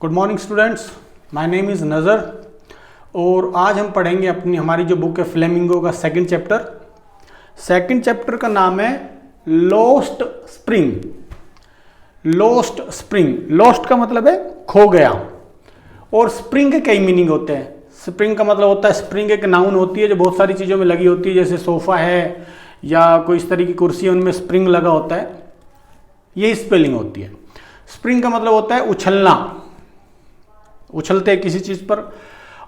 Good morning students, my name is नज़र और आज हम पढ़ेंगे हमारी जो बुक है फ्लेमिंगो का सेकंड चैप्टर। सेकंड चैप्टर का नाम है lost spring. Lost spring, lost का मतलब है खो गया और स्प्रिंग के कई मीनिंग होते हैं। स्प्रिंग का मतलब होता है, स्प्रिंग एक नाउन होती है जो बहुत सारी चीज़ों में लगी होती है, जैसे सोफ़ा है या कोई इस तरह की कुर्सी है उनमें स्प्रिंग लगा होता है, ये स्पेलिंग होती है। स्प्रिंग का मतलब होता है उछलना, उछलते हैं किसी चीज़ पर।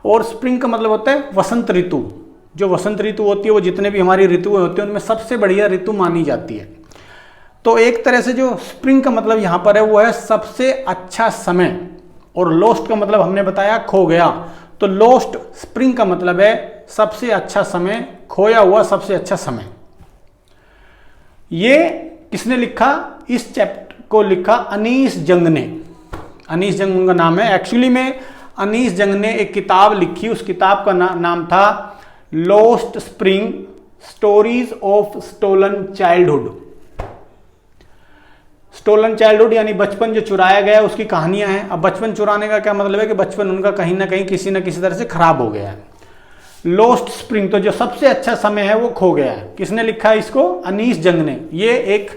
और स्प्रिंग का मतलब होता है वसंत ऋतु। जो वसंत ऋतु होती है वो जितने भी हमारी ऋतुएं होती हैं उनमें सबसे बढ़िया ऋतु मानी जाती है। तो एक तरह से जो स्प्रिंग का मतलब यहाँ पर है वो है सबसे अच्छा समय, और लॉस्ट का मतलब हमने बताया खो गया। तो लॉस्ट स्प्रिंग का मतलब है सबसे अच्छा समय, खोया हुआ सबसे अच्छा समय। ये किसने लिखा? इस चैप्टर को लिखा अनीस जंग ने। अनीस जंग उनका नाम है। एक्चुअली में अनीस जंग ने एक किताब लिखी, उस किताब का नाम था lost spring stories of stolen childhood. Stolen childhood यानी बचपन जो चुराया गया उसकी कहानियां हैं। अब बचपन चुराने का क्या मतलब है कि बचपन उनका कहीं ना कहीं किसी न किसी तरह से खराब हो गया है। लॉस्ट स्प्रिंग, तो जो सबसे अच्छा समय है वो खो गया है। किसने लिखा है इसको? अनीस जंग ने। ये एक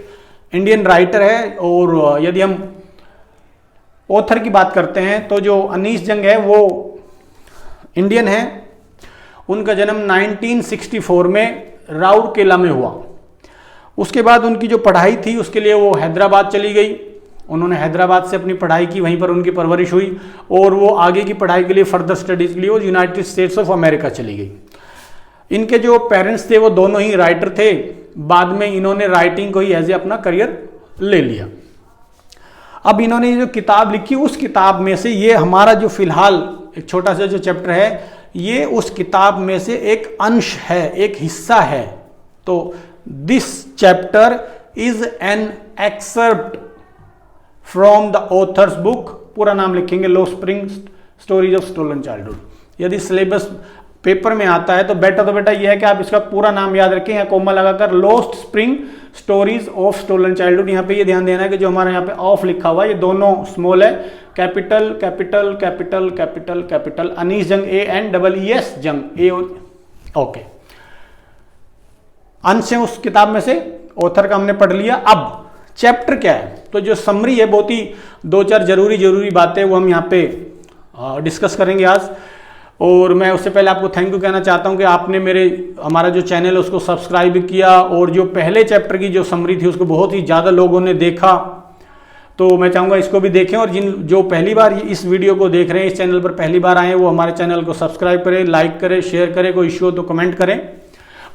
इंडियन राइटर है और यदि हम ऑथर की बात करते हैं तो जो अनीस जंग है वो इंडियन है। उनका जन्म 1964 में राउरकेला में हुआ। उसके बाद उनकी जो पढ़ाई थी उसके लिए वो हैदराबाद चली गई। उन्होंने हैदराबाद से अपनी पढ़ाई की, वहीं पर उनकी परवरिश हुई और वो आगे की पढ़ाई के लिए फर्दर स्टडीज के लिए वो यूनाइटेड स्टेट्स ऑफ अमेरिका चली गई। इनके जो पेरेंट्स थे वो दोनों ही राइटर थे। बाद में इन्होंने राइटिंग को ही एज ए अपना करियर ले लिया। अब इन्होंने जो किताब लिखी उस किताब में से ये हमारा जो फिलहाल एक छोटा सा जो चैप्टर है ये उस किताब में से एक अंश है, एक हिस्सा है। तो this chapter is an excerpt from the author's book. पूरा नाम लिखेंगे lost spring stories of stolen childhood. यदि सिलेबस पेपर में आता है तो बेटा यह है कि आप इसका पूरा नाम याद रखें, यहाँ कोमा लगाकर lost spring stories of stolen childhood. यहाँ पे ये ध्यान देना है कि जो हमारे यहाँ पे ऑफ लिखा हुआ है ये दोनों स्मॉल है, capital capital capital capital capital. Anees Jung ANEES जंग ए। ओके, अंश है उस किताब में से, ऑथर का हमने पढ़ लिया। अब चैप्टर क्या है? तो जो समरी है बहुत ही 2-4 जरूरी बातें वो हम यहाँ पे डिस्कस करेंगे आज। और मैं उससे पहले आपको थैंक यू कहना चाहता हूं कि आपने हमारा जो चैनल है उसको सब्सक्राइब किया और जो पहले चैप्टर की जो समरी थी उसको बहुत ही ज़्यादा लोगों ने देखा। तो मैं चाहूँगा इसको भी देखें, और जो पहली बार इस वीडियो को देख रहे हैं, इस चैनल पर पहली बार आए हैं, वो हमारे चैनल को सब्सक्राइब करें, लाइक करें, शेयर करें, कोई इश्यू हो तो कमेंट करें।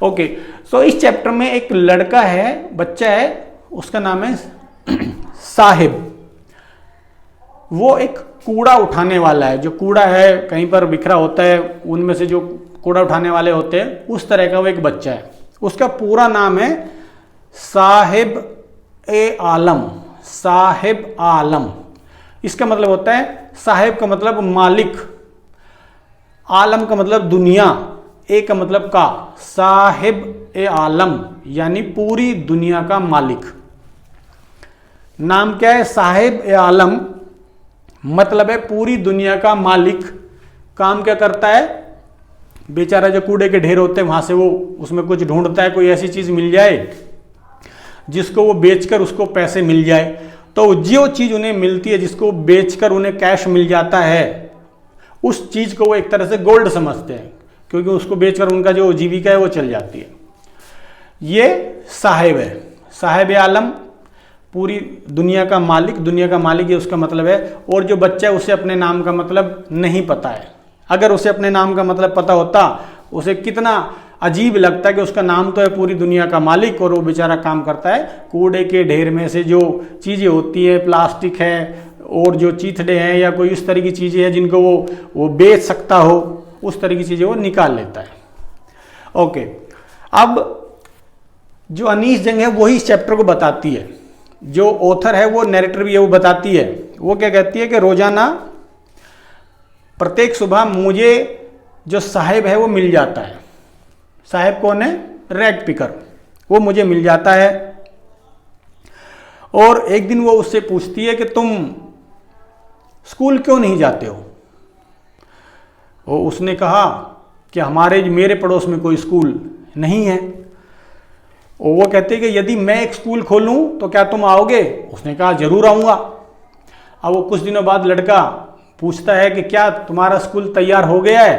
ओके, सो इस चैप्टर में एक लड़का है, बच्चा है, उसका नाम है साहिब। वो एक कूड़ा उठाने वाला है। जो कूड़ा है कहीं पर बिखरा होता है, उनमें से जो कूड़ा उठाने वाले होते हैं उस तरह का वो एक बच्चा है। उसका पूरा नाम है साहिब ए आलम। साहिब आलम, इसका मतलब होता है, साहिब का मतलब मालिक, आलम का मतलब दुनिया, ए का मतलब का। साहिब ए आलम यानी पूरी दुनिया का मालिक। नाम क्या है? साहिब ए आलम, मतलब है पूरी दुनिया का मालिक। काम क्या करता है? बेचारा जो कूड़े के ढेर होते हैं वहां से वो उसमें कुछ ढूंढता है, कोई ऐसी चीज मिल जाए जिसको वो बेचकर उसको पैसे मिल जाए। तो जो चीज उन्हें मिलती है, जिसको बेचकर उन्हें कैश मिल जाता है, उस चीज को वो एक तरह से गोल्ड समझते हैं, क्योंकि उसको बेचकर उनका जो जीविका है वो चल जाती है। ये साहिब है, साहिब आलम, पूरी दुनिया का मालिक। दुनिया का मालिक ये उसका मतलब है। और जो बच्चा है उसे अपने नाम का मतलब नहीं पता है। अगर उसे अपने नाम का मतलब पता होता, उसे कितना अजीब लगता है कि उसका नाम तो है पूरी दुनिया का मालिक और वो बेचारा काम करता है कूड़े के ढेर में से जो चीज़ें होती है, प्लास्टिक है और जो चीथड़े हैं या कोई इस तरह की चीज़ें हैं जिनको वो बेच सकता हो, उस तरह की चीज़ें वो निकाल लेता है। ओके, अब जो अनीस जंग है वही इस चैप्टर को बताती है। जो ऑथर है वो नैरेटर भी है, वो बताती है। वो क्या कहती है कि रोजाना प्रत्येक सुबह मुझे जो साहिब है वो मिल जाता है। साहिब कौन है? Rag picker. वो मुझे मिल जाता है और एक दिन वो उससे पूछती है कि तुम स्कूल क्यों नहीं जाते हो? उसने कहा कि मेरे पड़ोस में कोई स्कूल नहीं है। और वो कहते कि यदि मैं एक स्कूल खोलूं तो क्या तुम आओगे? उसने कहा जरूर आऊँगा। अब वो कुछ दिनों बाद लड़का पूछता है कि क्या तुम्हारा स्कूल तैयार हो गया है?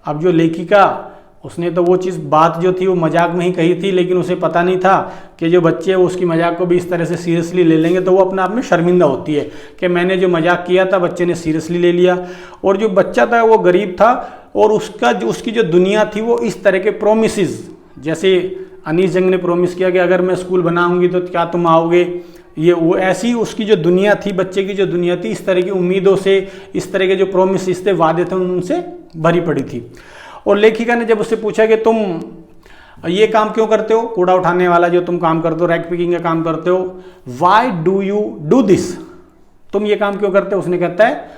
अब जो लेखिका, उसने तो वो बात जो थी वो मजाक में ही कही थी, लेकिन उसे पता नहीं था कि जो बच्चे हैं वो उसकी मजाक को भी इस तरह से सीरियसली ले लेंगे, तो वो अपने आप में शर्मिंदा होती है कि मैंने जो मजाक किया था बच्चे ने सीरियसली ले लिया। और जो बच्चा था वो गरीब था और उसकी जो दुनिया थी वो इस तरह के प्रोमिसेस, जैसे अनीस जंग ने प्रोमिस किया कि अगर मैं स्कूल बनाऊंगी तो क्या तुम आओगे, ये वो ऐसी उसकी जो दुनिया थी, बच्चे की जो दुनिया थी, इस तरह की उम्मीदों से, इस तरह के जो प्रोमिस थे, वादे थे, उनसे भरी पड़ी थी। और लेखिका ने जब उससे पूछा कि तुम ये काम क्यों करते हो, कूड़ा उठाने वाला जो तुम काम करते हो, रैक पिकिंग का काम करते हो, why do you do this, तुम ये काम क्यों करते हो? उसने कहता है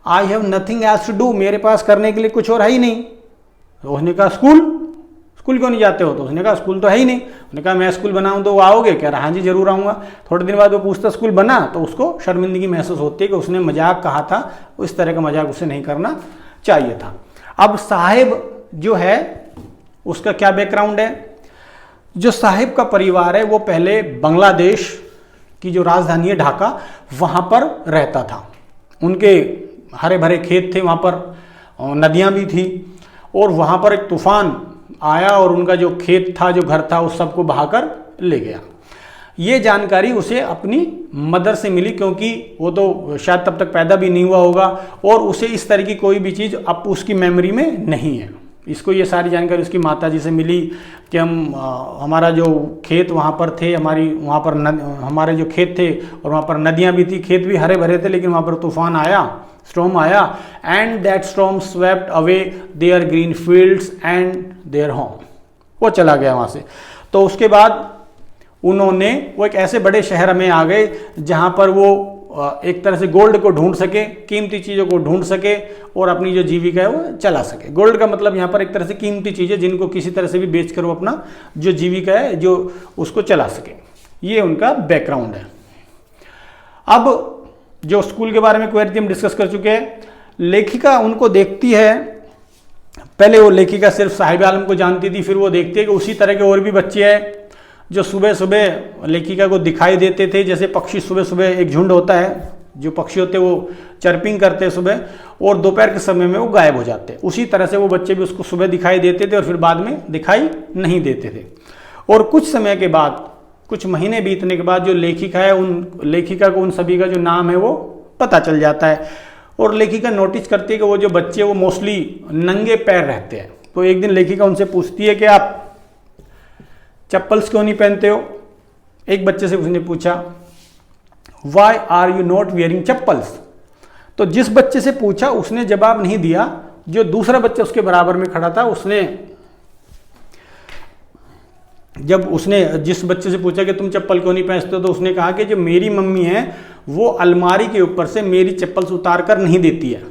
I have nothing else to do, मेरे पास करने के लिए कुछ और है ही नहीं। तो उसने कहा स्कूल क्यों नहीं जाते हो? तो उसने कहा स्कूल तो है ही नहीं। उसने कहा मैं स्कूल बनाऊं तो वो आओगे? कह रहा हाँ जी जरूर आऊँगा। थोड़े दिन बाद वो पूछता स्कूल बना, तो उसको शर्मिंदगी महसूस होती है कि उसने मजाक कहा था, उस तरह का मजाक उसे नहीं करना चाहिए था। अब साहिब जो है उसका क्या बैकग्राउंड है? जो साहिब का परिवार है वो पहले बांग्लादेश की जो राजधानी है ढाका, वहाँ पर रहता था। उनके हरे भरे खेत थे, वहाँ पर नदियाँ भी थी, और वहाँ पर एक तूफान आया और उनका जो खेत था, जो घर था, उस सबको बहाकर ले गया। ये जानकारी उसे अपनी मदर से मिली, क्योंकि वो तो शायद तब तक पैदा भी नहीं हुआ होगा और उसे इस तरह की कोई भी चीज़ अब उसकी मेमोरी में नहीं है। इसको ये सारी जानकारी उसकी माता जी से मिली कि हमारा जो खेत वहाँ पर थे, हमारे जो खेत थे और वहाँ पर नदियाँ भी थी, खेत भी हरे भरे थे, लेकिन वहाँ पर तूफान आया, स्टॉर्म आया, and that storm swept away their green fields and their home, वो चला गया वहाँ से। तो उसके बाद उन्होंने वो एक ऐसे बड़े शहर में आ गए जहाँ पर वो एक तरह से गोल्ड को ढूंढ सके, कीमती चीज़ों को ढूंढ सके और अपनी जो जीविका है वो चला सके। गोल्ड का मतलब यहाँ पर एक तरह से कीमती चीज़ें जिनको किसी तरह से भी बेचकर वो अपना जो जीविका है जो उसको चला सके। ये उनका बैकग्राउंड है। अब जो स्कूल के बारे में क्वेरी हम डिस्कस कर चुके हैं। लेखिका उनको देखती है, पहले वो लेखिका सिर्फ साहिब आलम को जानती थी, फिर वो देखती है कि उसी तरह के और भी बच्चे हैं जो सुबह सुबह लेखिका को दिखाई देते थे। जैसे पक्षी सुबह सुबह एक झुंड होता है, जो पक्षी होते हैं वो चर्पिंग करते हैं सुबह और दोपहर के समय में वो गायब हो जाते हैं। उसी तरह से वो बच्चे भी उसको सुबह दिखाई देते थे और फिर बाद में दिखाई नहीं देते थे। और कुछ समय के बाद, कुछ महीने बीतने के बाद जो लेखिका है, उन लेखिका को उन सभी का जो नाम है वो पता चल जाता है। और लेखिका नोटिस करती है कि वो जो बच्चे वो मोस्टली नंगे पैर रहते हैं। तो एक दिन लेखिका उनसे पूछती है कि आप चप्पल्स क्यों नहीं पहनते हो? एक बच्चे से उसने पूछा why are you not wearing chappals. तो जिस बच्चे से पूछा उसने जवाब नहीं दिया। जो दूसरा बच्चा उसके बराबर में खड़ा था, जब उसने जिस बच्चे से पूछा कि तुम चप्पल क्यों नहीं पहनते हो, तो उसने कहा कि जो मेरी मम्मी है वो अलमारी के ऊपर से मेरी चप्पल उतार कर नहीं देती है।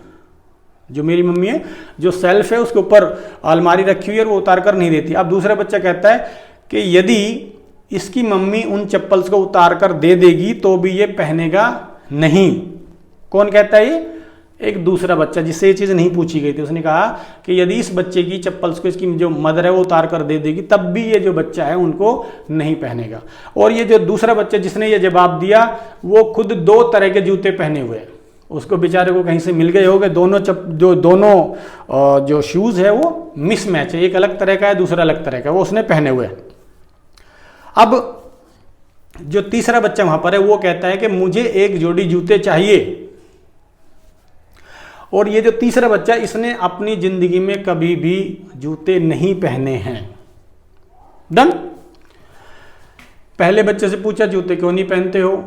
जो मेरी मम्मी है, जो सेल्फ है उसके ऊपर अलमारी रखी हुई है, वो उतार कर नहीं देती। अब दूसरा बच्चा कहता है कि यदि इसकी मम्मी उन चप्पल्स को उतार कर दे देगी तो भी ये पहनेगा नहीं। कौन कहता है? ये एक दूसरा बच्चा जिससे ये चीज़ नहीं पूछी गई थी। उसने कहा कि यदि इस बच्चे की चप्पल्स को इसकी जो मदर है वो उतार कर दे देगी तब भी ये जो बच्चा है उनको नहीं पहनेगा। और ये जो दूसरा बच्चा जिसने ये जवाब दिया वो खुद दो तरह के जूते पहने हुए हैं। उसको बेचारे को कहीं से मिल गए होंगे। दोनों जो शूज़ है वो मिसमैच है, एक अलग तरह का है, दूसरा अलग तरह का, वो उसने पहने हुए हैं। अब जो तीसरा बच्चा वहां पर है वो कहता है कि मुझे एक जोड़ी जूते चाहिए। और ये जो तीसरा बच्चा, इसने अपनी जिंदगी में कभी भी जूते नहीं पहने हैं। डन। पहले बच्चे से पूछा जूते क्यों नहीं पहनते हो,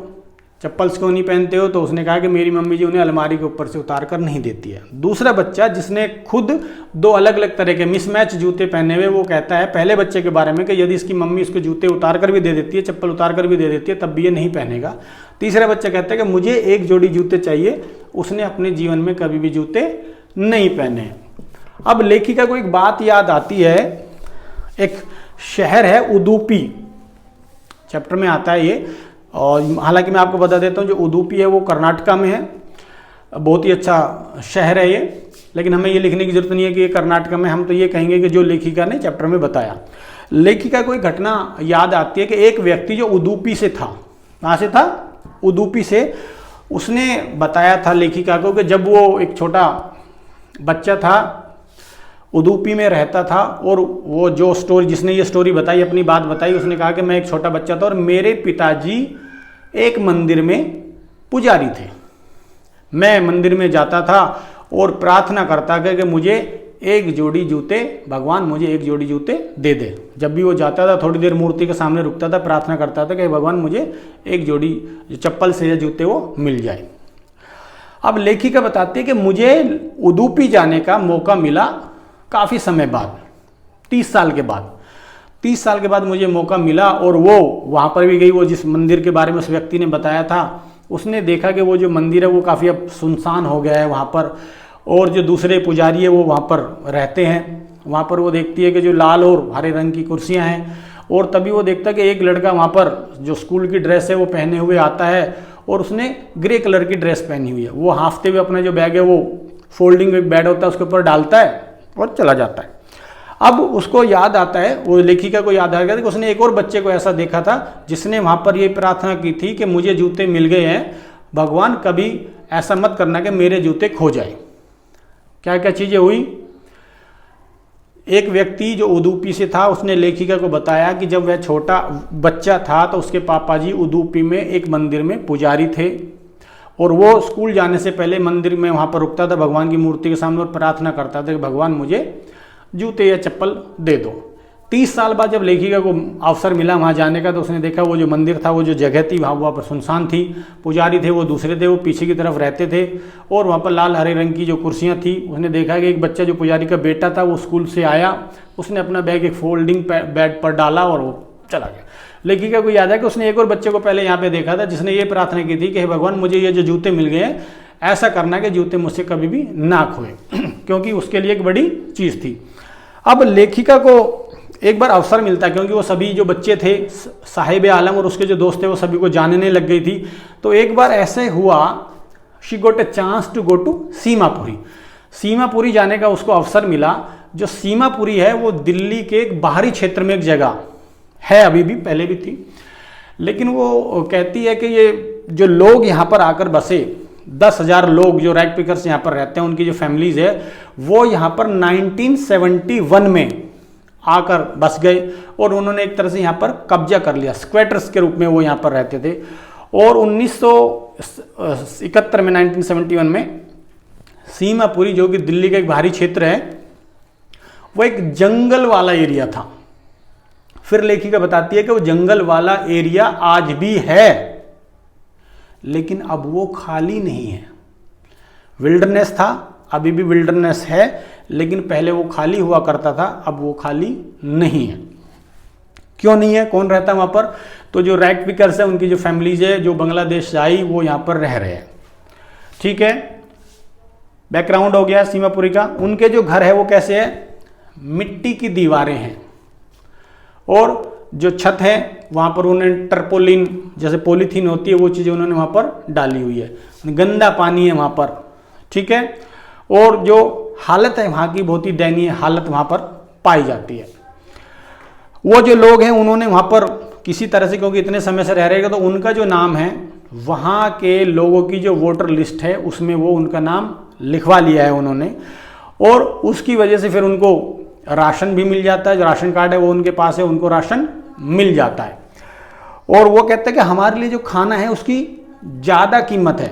चप्पल्स क्यों नहीं पहनते हो, तो उसने कहा कि मेरी मम्मी जी उन्हें अलमारी के ऊपर से उतार कर नहीं देती है। दूसरा बच्चा जिसने खुद दो अलग अलग तरह के मिसमैच जूते पहने हुए, वो कहता है पहले बच्चे के बारे में कि यदि इसकी मम्मी इसको जूते उतार कर भी दे देती है, चप्पल उतार कर भी दे देती है, तब भी ये नहीं पहनेगा। तीसरा बच्चा कहता है कि मुझे एक जोड़ी जूते चाहिए। उसने अपने जीवन में कभी भी जूते नहीं पहने। अब लेखिका को एक बात याद आती है। एक शहर है उदुपी, चैप्टर में आता है ये। और हालांकि मैं आपको बता देता हूँ जो उदुपी है वो कर्नाटका में है। बहुत ही अच्छा शहर है ये, लेकिन हमें ये लिखने की जरूरत नहीं है कि ये कर्नाटक में। हम तो ये कहेंगे कि जो लेखिका ने चैप्टर में बताया। लेखिका को एक घटना याद आती है कि एक व्यक्ति जो उदुपी से था, कहाँ से था? उदुपी से। उसने बताया था लेखिका को कि जब वो एक छोटा बच्चा था, उदुपी में रहता था, और वो जो स्टोरी, जिसने ये स्टोरी बताई, अपनी बात बताई, उसने कहा कि मैं एक छोटा बच्चा था और मेरे पिताजी एक मंदिर में पुजारी थे। मैं मंदिर में जाता था और प्रार्थना करता कि मुझे एक जोड़ी जूते, भगवान मुझे एक जोड़ी जूते दे दे। जब भी वो जाता था थोड़ी देर मूर्ति के सामने रुकता था, प्रार्थना करता था कि भगवान मुझे एक जोड़ी जो चप्पल से या जूते वो मिल जाए। अब लेखिका बताती है कि मुझे उदुपी जाने का मौका मिला काफ़ी समय बाद, 30 साल के बाद। 30 साल के बाद मुझे मौका मिला और वो वहाँ पर भी गई। वो जिस मंदिर के बारे में उस व्यक्ति ने बताया था, उसने देखा कि वो जो मंदिर है वो काफ़ी अब सुनसान हो गया है वहाँ पर, और जो दूसरे पुजारी है वो वहाँ पर रहते हैं। वहाँ पर वो देखती है कि जो लाल और हरे रंग की कुर्सियाँ हैं, और तभी वो देखता है कि एक लड़का वहाँ पर जो स्कूल की ड्रेस है वो पहने हुए आता है, और उसने ग्रे कलर की ड्रेस पहनी हुई है। वो हाँफते हुए अपना जो बैग है वो फोल्डिंग एक बेड होता है उसके ऊपर डालता है और चला जाता है। अब उसको याद आता है, वो लेखिका को याद आ गया कि उसने एक और बच्चे को ऐसा देखा था जिसने वहाँ पर ये प्रार्थना की थी कि मुझे जूते मिल गए हैं, भगवान कभी ऐसा मत करना कि मेरे जूते खो जाए। क्या क्या चीज़ें हुई? एक व्यक्ति जो उदुपी से था, उसने लेखिका को बताया कि जब वह छोटा बच्चा था तो उसके पापा जी उदुपी में एक मंदिर में पुजारी थे, और वो स्कूल जाने से पहले मंदिर में वहाँ पर रुकता था भगवान की मूर्ति के सामने और प्रार्थना करता था कि भगवान मुझे जूते या चप्पल दे दो। 30 साल बाद जब लेखिका को अवसर मिला वहाँ जाने का, तो उसने देखा वो जो मंदिर था, वो जो जगह थी वहाँ पर सुनसान थी। पुजारी थे वो दूसरे थे, वो पीछे की तरफ रहते थे, और वहाँ पर लाल हरे रंग की जो कुर्सियाँ थी। उसने देखा कि एक बच्चा जो पुजारी का बेटा था वो स्कूल से आया, उसने अपना बैग एक फोल्डिंग बेड पर डाला और वो चला गया। लेखिका को याद है कि उसने एक और बच्चे को पहले यहाँ पे देखा था जिसने ये प्रार्थना की थी कि हे भगवान मुझे ये जो जूते मिल गए हैं, ऐसा करना कि जूते मुझसे कभी भी ना खोए, क्योंकि उसके लिए एक बड़ी चीज़ थी। अब लेखिका को एक बार अवसर मिलता, क्योंकि वो सभी जो बच्चे थे, साहिब आलम और उसके जो दोस्त थे, वो सभी को जानने लग गई थी। तो एक बार ऐसे हुआ, she got a chance to go to Seemapuri. Seemapuri जाने का उसको अवसर मिला। जो सीमापुरी है वो दिल्ली के एक बाहरी क्षेत्र में एक जगह है, अभी भी, पहले भी थी, लेकिन वो कहती है कि ये जो लोग यहाँ पर आकर बसे, 10,000 लोग जो रैग पिकर्स यहाँ पर रहते हैं, उनकी जो फैमिलीज है, वो यहाँ पर 1971 में आकर बस गए और उन्होंने एक तरह से यहाँ पर कब्जा कर लिया। स्क्वेटर्स के रूप में वो यहाँ पर रहते थे। और 1971 में, 1971 में सीमापुरी, जो कि दिल्ली का एक बाहरी क्षेत्र है, वो एक जंगल वाला एरिया था। फिर लेखिका बताती है कि वो जंगल वाला एरिया आज भी है, लेकिन अब वो खाली नहीं है। विल्डरनेस था, अभी भी विल्डरनेस है, लेकिन पहले वो खाली हुआ करता था, अब वो खाली नहीं है। क्यों नहीं है? कौन रहता है वहाँ पर? तो जो रैग पिकर्स है, उनकी जो फैमिलीज है, जो बांग्लादेश से आई, वो यहाँ पर रह रहे हैं। ठीक है, बैकग्राउंड हो गया सीमापुरी का। उनके जो घर है वो कैसे है? मिट्टी की दीवारें हैं, और जो छत है वहाँ पर उन्होंने टर्पोलिन, जैसे पॉलीथीन होती है, वो चीज़ें उन्होंने वहाँ पर डाली हुई है। गंदा पानी है वहाँ पर। ठीक है, और जो हालत है वहाँ की, बहुत ही दयनीय हालत वहाँ पर पाई जाती है। वो जो लोग हैं उन्होंने वहाँ पर किसी तरह से, क्योंकि इतने समय से रह रहे हैं, तो उनका जो नाम है, वहाँ के लोगों की जो वोटर लिस्ट है उसमें वो उनका नाम लिखवा लिया है उन्होंने, और उसकी वजह से फिर उनको राशन भी मिल जाता है। जो राशन कार्ड है वो उनके पास है, उनको राशन मिल जाता है। और वो कहते हैं कि हमारे लिए जो खाना है उसकी ज़्यादा कीमत है।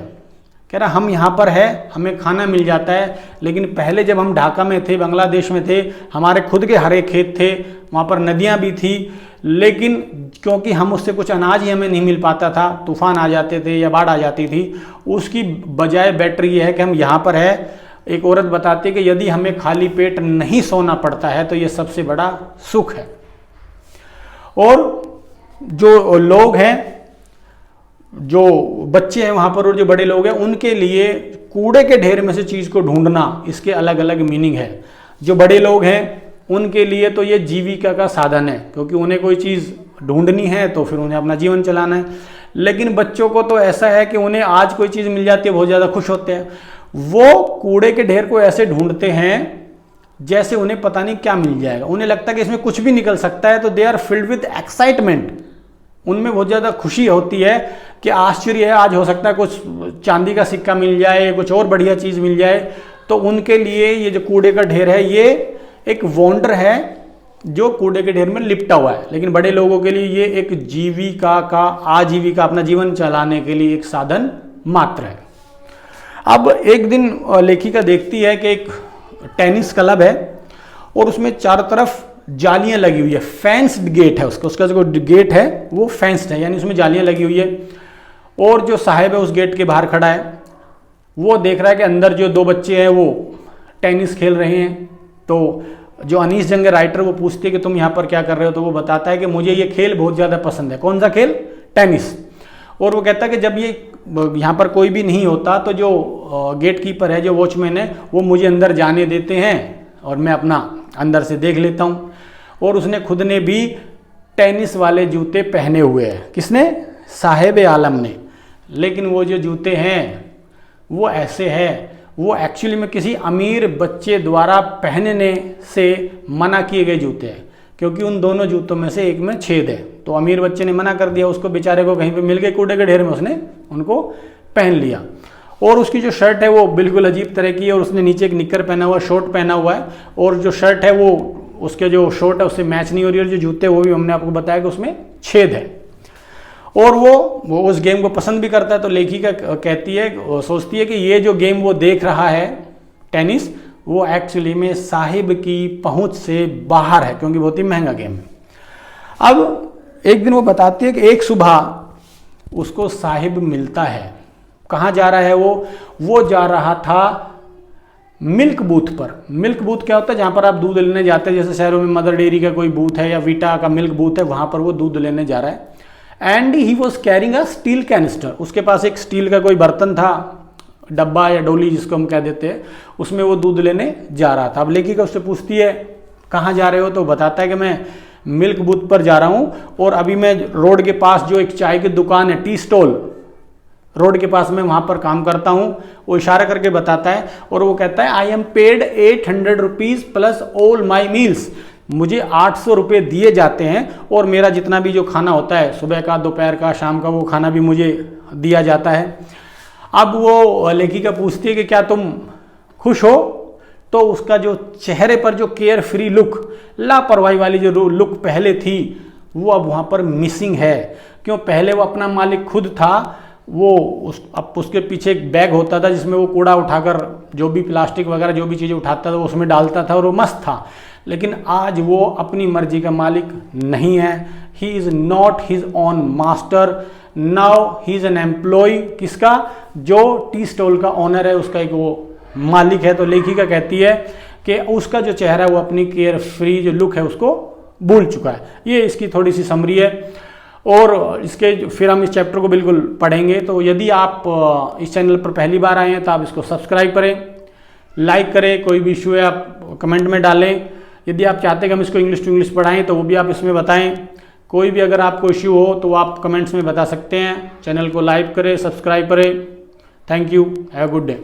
कह रहा हम यहाँ पर है, हमें खाना मिल जाता है, लेकिन पहले जब हम ढाका में थे, बांग्लादेश में थे, हमारे खुद के हरे खेत थे, वहाँ पर नदियाँ भी थी, लेकिन क्योंकि हम उससे कुछ अनाज ही हमें नहीं मिल पाता था, तूफान आ जाते थे या बाढ़ आ जाती थी, उसकी बजाय बेटर ये है कि हम यहाँ पर है। एक औरत बताती है कि यदि हमें खाली पेट नहीं सोना पड़ता है तो ये सबसे बड़ा सुख है। और जो लोग हैं, जो बच्चे हैं वहाँ पर और जो बड़े लोग हैं, उनके लिए कूड़े के ढेर में से चीज़ को ढूंढना, इसके अलग अलग मीनिंग है। जो बड़े लोग हैं उनके लिए तो ये जीविका का साधन है, क्योंकि उन्हें कोई चीज़ ढूंढनी है तो फिर उन्हें अपना जीवन चलाना है। लेकिन बच्चों को तो ऐसा है कि उन्हें आज कोई चीज़ मिल जाती है बहुत ज़्यादा खुश होते हैं, वो कूड़े के ढेर को ऐसे ढूंढते हैं जैसे उन्हें पता नहीं क्या मिल जाएगा। उन्हें लगता है कि इसमें कुछ भी निकल सकता है, तो they are filled with excitement. उनमें बहुत ज़्यादा खुशी होती है कि आश्चर्य है, आज हो सकता है कुछ चांदी का सिक्का मिल जाए, कुछ और बढ़िया चीज़ मिल जाए। तो उनके लिए ये जो कूड़े का ढेर है ये एक वॉन्डर है जो कूड़े के ढेर में लिपटा हुआ है। लेकिन बड़े लोगों के लिए ये एक जीविका का, आजीविका, अपना जीवन चलाने के लिए एक साधन मात्र है। अब एक दिन लेखिका देखती है कि एक टेनिस क्लब है और उसमें चारों तरफ जालियां लगी हुई है, फेंस्ड गेट है उसका जो गेट है वो फेंस्ड है, यानी उसमें जालियां लगी हुई है। और जो साहब है उस गेट के बाहर खड़ा है, वो देख रहा है कि अंदर जो दो बच्चे हैं वो टेनिस खेल रहे हैं। तो जो अनीस जंग राइटर वो पूछती है कि तुम यहाँ पर क्या कर रहे हो, तो वो बताता है कि मुझे ये खेल बहुत ज़्यादा पसंद है। कौन सा खेल? टेनिस। और वो कहता है कि जब ये यहाँ पर कोई भी नहीं होता तो जो गेट कीपर है, जो वॉचमैन है, वो मुझे अंदर जाने देते हैं और मैं अपना अंदर से देख लेता हूँ। और उसने खुद ने भी टेनिस वाले जूते पहने हुए हैं। किसने? साहेब आलम ने। लेकिन वो जो जूते हैं वो ऐसे हैं, वो एक्चुअली में किसी अमीर बच्चे द्वारा पहनने से मना किए गए जूते हैं, क्योंकि उन दोनों जूतों में से एक में छेद है। तो अमीर बच्चे ने मना कर दिया, उसको बेचारे को कहीं पे मिल गए कूड़े के ढेर में, उसने उनको पहन लिया। और उसकी जो शर्ट है वो बिल्कुल अजीब तरह की है, और उसने नीचे एक निक्कर पहना हुआ, शॉर्ट पहना हुआ है, और जो शर्ट है वो उसके जो शॉर्ट है उससे मैच नहीं हो रही, और जो जूते वो भी हमने आपको बताया कि उसमें छेद है। और वो उस गेम को पसंद भी करता है। तो लेखिका कहती है, सोचती है कि ये जो गेम वो देख रहा है टेनिस, वो एक्चुअली में साहिब की पहुंच से बाहर है, क्योंकि बहुत ही महंगा गेम है। अब एक दिन वो बताती है कि एक सुबह उसको साहिब मिलता है। कहाँ जा रहा है वो जा रहा था मिल्क बूथ पर। मिल्क बूथ क्या होता है? जहाँ पर आप दूध लेने जाते हैं, जैसे शहरों में मदर डेयरी का कोई बूथ है या वीटा का मिल्क बूथ है, वहाँ पर वो दूध लेने जा रहा है। And he was carrying a steel canister. उसके पास एक स्टील का कोई बर्तन था, डब्बा या डोली जिसको हम कह देते हैं, उसमें वो दूध लेने जा रहा था। अब लेखिका उससे पूछती है कहाँ जा रहे हो, तो बताता है कि मैं मिल्क बूथ पर जा रहा हूँ, और अभी मैं रोड के पास जो एक चाय की दुकान है, टी स्टॉल, रोड के पास में वहाँ पर काम करता हूँ। वो इशारा करके बताता है, और वो कहता है I am paid 800 rupees plus all my meals. मुझे 800 रुपये दिए जाते हैं, और मेरा जितना भी जो खाना होता है, सुबह का, दोपहर का, शाम का, वो खाना भी मुझे दिया जाता है। अब वो लेखिका पूछती है कि क्या तुम खुश हो? तो उसका जो चेहरे पर जो केयर फ्री लुक, लापरवाही वाली जो लुक पहले थी, वो अब वहाँ पर मिसिंग है। क्यों? पहले वो अपना मालिक खुद था, वो अब उसके पीछे एक बैग होता था जिसमें वो कूड़ा उठाकर, जो भी प्लास्टिक वगैरह जो भी चीज़ें उठाता था वो उसमें डालता था, और वो मस्त था। लेकिन आज वो अपनी मर्जी का मालिक नहीं है। He is not his own master, now he is an employ. किसका? जो टी स्टॉल का ओनर है, उसका एक वो मालिक है। तो लेखिका कहती है कि उसका जो चेहरा है वो अपनी केयर फ्री जो लुक है उसको भूल चुका है। ये इसकी थोड़ी सी समरी है, और इसके फिर हम इस चैप्टर को बिल्कुल पढ़ेंगे। तो यदि आप इस चैनल पर पहली बार आए हैं तो आप इसको सब्सक्राइब करें, लाइक करें, कोई भी इशू है आप कमेंट में डालें। यदि आप चाहते हैं कि हम इसको इंग्लिश टू इंग्लिश पढ़ाएं तो वो भी आप इसमें बताएं। कोई भी अगर आपको इश्यू हो तो आप कमेंट्स में बता सकते हैं। चैनल को लाइक करें, सब्सक्राइब करें। Thank you, have a good day.